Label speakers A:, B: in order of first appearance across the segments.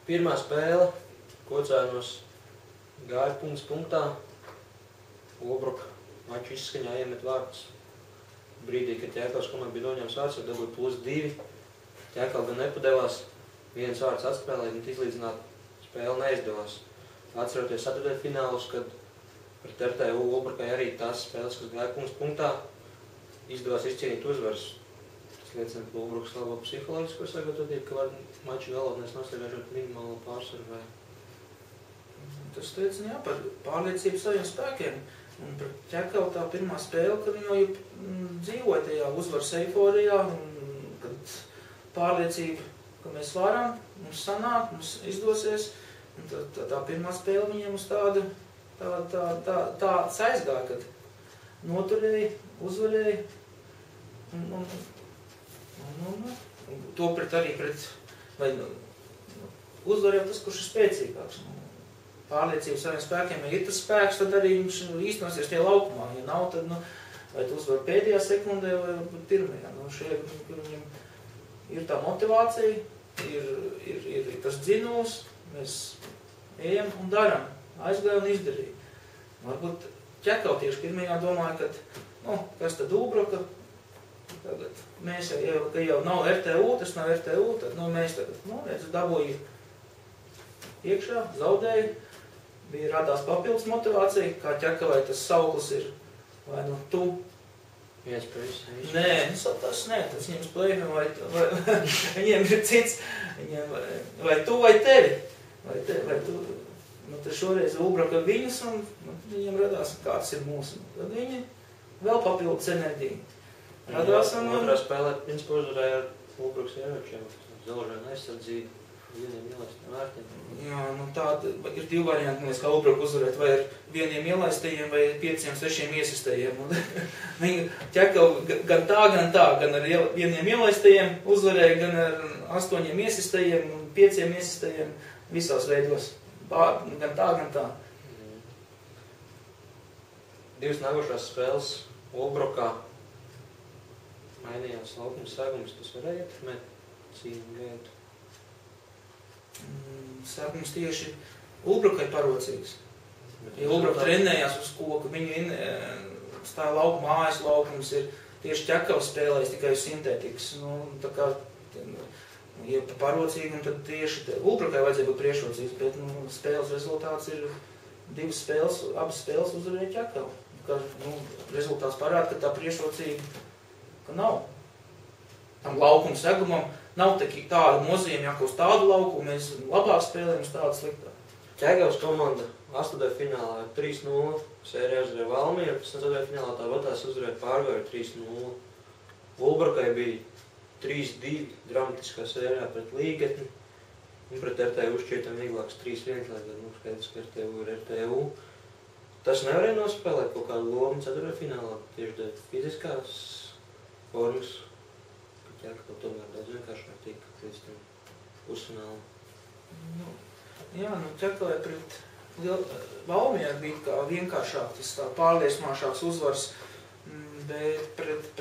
A: Pirmā spēle Kocēnos gāja punkts punktā. Obruka maču izskaņā iemet vārtus. Brīdī, kad Ķēkavas komanda bija noņēmis vārtus, var dabūt +2. Ķēkava gan nepadevās, viens vārds atspēlēt un izlīdzināt spēle neizdevās. Atceroties ceturtajā finālus, kad pret RTU Obrukai arī tās spēles, kas gāja punkts punktā, izdevās izcīnīt uzvaras. Tas liecina par Obrukas labo psiholoģisko sagatavotību, ka var maču galotnēs noslēgāšot minimālo pārsvaru vai...
B: Tas liecina, jā, par pārliecību saviem spēkiem. Un pret Ķēkavu tā pirmā spēle, kad viņi jau dzīvoja tajā uzvaras eiforijā, un kad pārliecība, ka mēs varam, mums sanāk, mums izdosies, un tā pirmā spēle viņiem uz tāda aizgāja, kad noturēja, uzvarēja, un to arī pret, vai uzvarēja tas, kurš ir spēcīgāks. Pārliecību saviem spēkiem, ja ir tas spēks, tad arī viņš īstenosies tie laukumā. Ja nav, tad, vai tu uzvar pēdējā sekundē, vai pirmajā. Šeit, kur viņam ir tā motivācija, ir tas dzinuls, mēs ejam un daram. Aizgāja un izdarīja. Varbūt Ķekava tieši pirmajā domāja, ka, kas tad Ubroka, tagad mēs jau nav RTU, tas nav RTU, tad mēs tagad, dabūja iekšā, zaudēja. Bija radās papildus motivācija, kā Ķekavai tas sauklis ir, vai tu?
A: Viens par visu.
B: Nē, tas viņiem splēmē, vai viņiem ir cits, vai tu vai tevi, vai tu, tad šoreiz Ubroka viņus, un viņiem radās, kāds ir mūsu, tad viņi vēl papildus enerģiju. Radās,
A: otrā spēlē, viņas uzvarēja ar Ubrokas ieročiem, Zelžēna aizsardzību. Vieniem ielaistiem vērtiem.
B: Jā, tāda ir divi varianti, kā Ubroka uzvarēt, vai ar vieniem ielaistajiem, vai 5-6 iesistajiem. Ķekava gan tā, gan ar vieniem ielaistajiem uzvarēja, gan ar 8 iesistajiem un 5 iesistajiem visās veidos. Gan tā.
A: Divas nākošās spēles Obrokā mainījās laukums sākums, tas varēja ietekmēt cīņu gaitu.
B: Sākums tieši Ubrokai parocīgs. Ja Ubroka trenējās uz koku, viņu stāja laukuma, mājas laukums ir tieši Ķekavas spēlēs tikai sintētikas. Tā kā, ja parocīgi, tad tieši Ubrokai vajadzēja būt priekšrocīgs, bet spēles rezultāts ir abas spēles uzvarēja Ķekavu. Rezultāts parāda, ka tā priekšrocība nav. Tam laukuma segumam nav tādu nozīmi, ja uz tādu laukumu mēs labāk spēlējam uz tādu sliktāk.
A: Ķekavas komanda 8. finālā 3-0 sērijā uzvarēja Valmieru, pēc 4. finālā tāpatās uzvarēja Pārgāju 3-0. Ubrokai bija 3-2 dramatiskā sērijā pret Līgetni, un pret RTU šķietam vieglāks 3-1, lai gan skaidrs, ka RTU ir RTU. Tas nevarēja nospēlēt kaut kādu lomu 4. finālā, tieši dēļ fiziskās formas. Ķekava tomēr daudz vienkāršāk tika līdz tam pusfinālam.
B: Jā, Ķekavai pret Valmieru bija kā vienkāršāk, tas tā pārliecinošāks uzvars, bet pret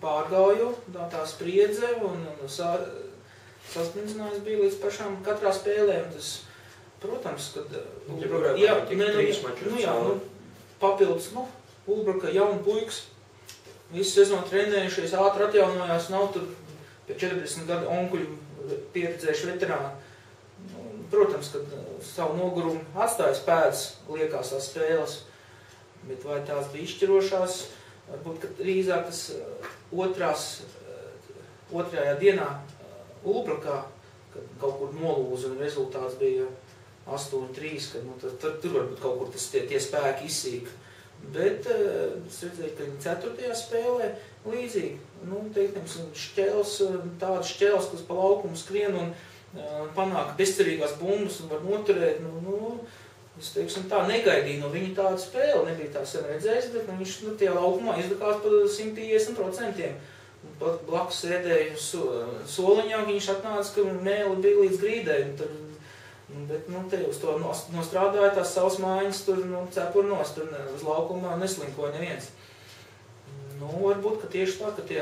B: Pārgauju tā spriedze un sasprindzinājums bija līdz pašām katrā spēlē. Tas, protams, kad... Papildus, Ubroka jauni puikas, visu sezonu trenējušies, ātri atjaunojās, nav tur pie 40 gadu onkuļu pieredzējuši veterāni. Protams, kad savu nogurumu atstājas pēdas, liekās tās spēles, bet vai tās bija izšķirošās, varbūt, ka drīzāk tas otrajā dienā Ubrokā, kad kaut kur nolūza un rezultāts bija 8-3, kad tur varbūt kaut kur tie spēki izsīka. Bet es redzēju, ka viņi 4. spēlē līdzīgi. Tādas šķēles, kas pa laukumu skrien un panāk bezcerīgās bumbas un var noturēt. Es teiksim tā, negaidīju no viņa tādu spēli. Nebija tā sen redzējis, bet viņš tie laukumā izdakās par 150%. Pat blakus sēdēju soliņā, viņš atnāca, ka mēli bija līdz grīdai. Bet te uz to nostrādāja tās savas mājiņas, tur cepur nost, tur uz laukumā neslinkoja neviens. Varbūt, ka tieši tā, ka tie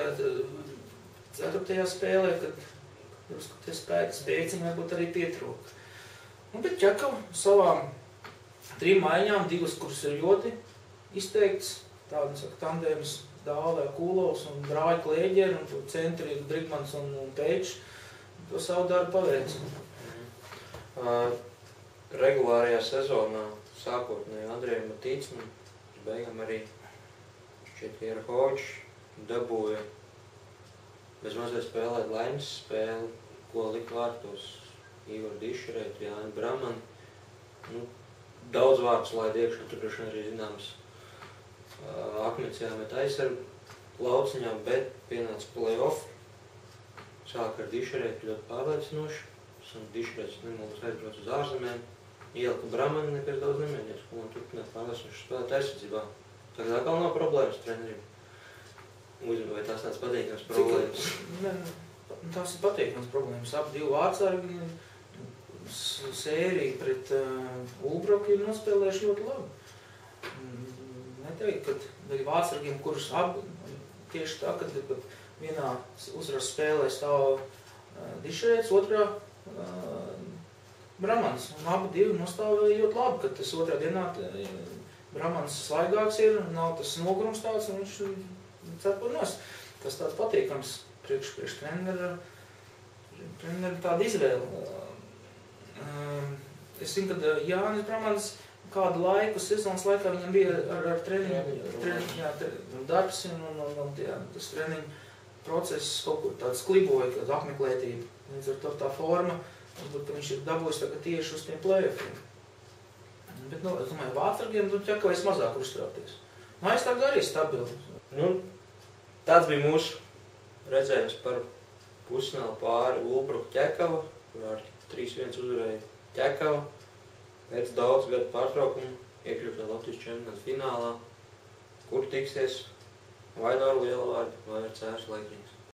B: 4. spēlē, kad drusku tie spēki spēciņi varbūt arī pietrūka. Bet Ķekava savām 3 maiņām, 2, kuras ir ļoti izteikts, tādas tandēmas Dālē, Kūlovs un Brāļa Klēģeri, un centri Brigmans un Pēčs, to savu darbu paveic.
A: Regulārajā sezonā sākotnēji Andrejam Matīcim, beigām arī šķiet Ierhoģis dabūja bez mazliet spēlēt laimes spēli, ko lika vārtos Ivar Dišerēt, Jāni Bramani. Daudz vārdus laid iekšā, tur droši vien arī zināms akmens jāmet aizsargu lauciņā, bet pienāca play-off. Sāka ar Dišerētu ļoti pārliecinoši. Dišerēts nemaldos aizbrauc uz ārzemēm. Ielika Bramani, nekas daudz nemēģinās, ko man turpināt pārliecinoši spēlēt aizsardzībā. Tagad atkal nav problēmas treneriem. Vai tās tāds patīkams problēmas?
B: Tās ir patīkams problēmas. Abi 2 vārdsargi sēriju pret Ulbroku ir nospēlējuši ļoti labi. Neteikt, ka daļa vārdsargiem, kurus abi tieši tā, kad vienā uzvaras spēlē stāv Dišerēts, otrā Bramans. Un abi 2 nostāvēja ļoti labi, kad tas otrā dienā Bramans svaigāks ir, nav tas nogurums tāds, un viņš cepur nos. Tas tāds patīkams priekš treneru tāda izvēle. Es zinu, ka Jānis Bramans kādu laiku, sezonas laikā viņam bija ar treniņu darbs, un tas treniņu process kaut kur tāds kliboja, kāda apmeklētība. Līdz ar to tā forma, varbūt, ka viņš ir dabūjis tagad tieši uz tiem play-offiem. Bet, es domāju, vārdsargiem Ķekavais mazāk uztraukties. Aizsargs arī stabili.
A: Tāds bija mūsu redzējums par pusfinālu pāri Ulbruku Ķekava, kurā ar 3-1 uzvarēja Ķekava. Pēc daudz gadu pārtraukumu iekļūt Latvijas čempionāta finālā, kur tiksies vai Norla Lielvārdi vai ar Cēsu Laikrīgas.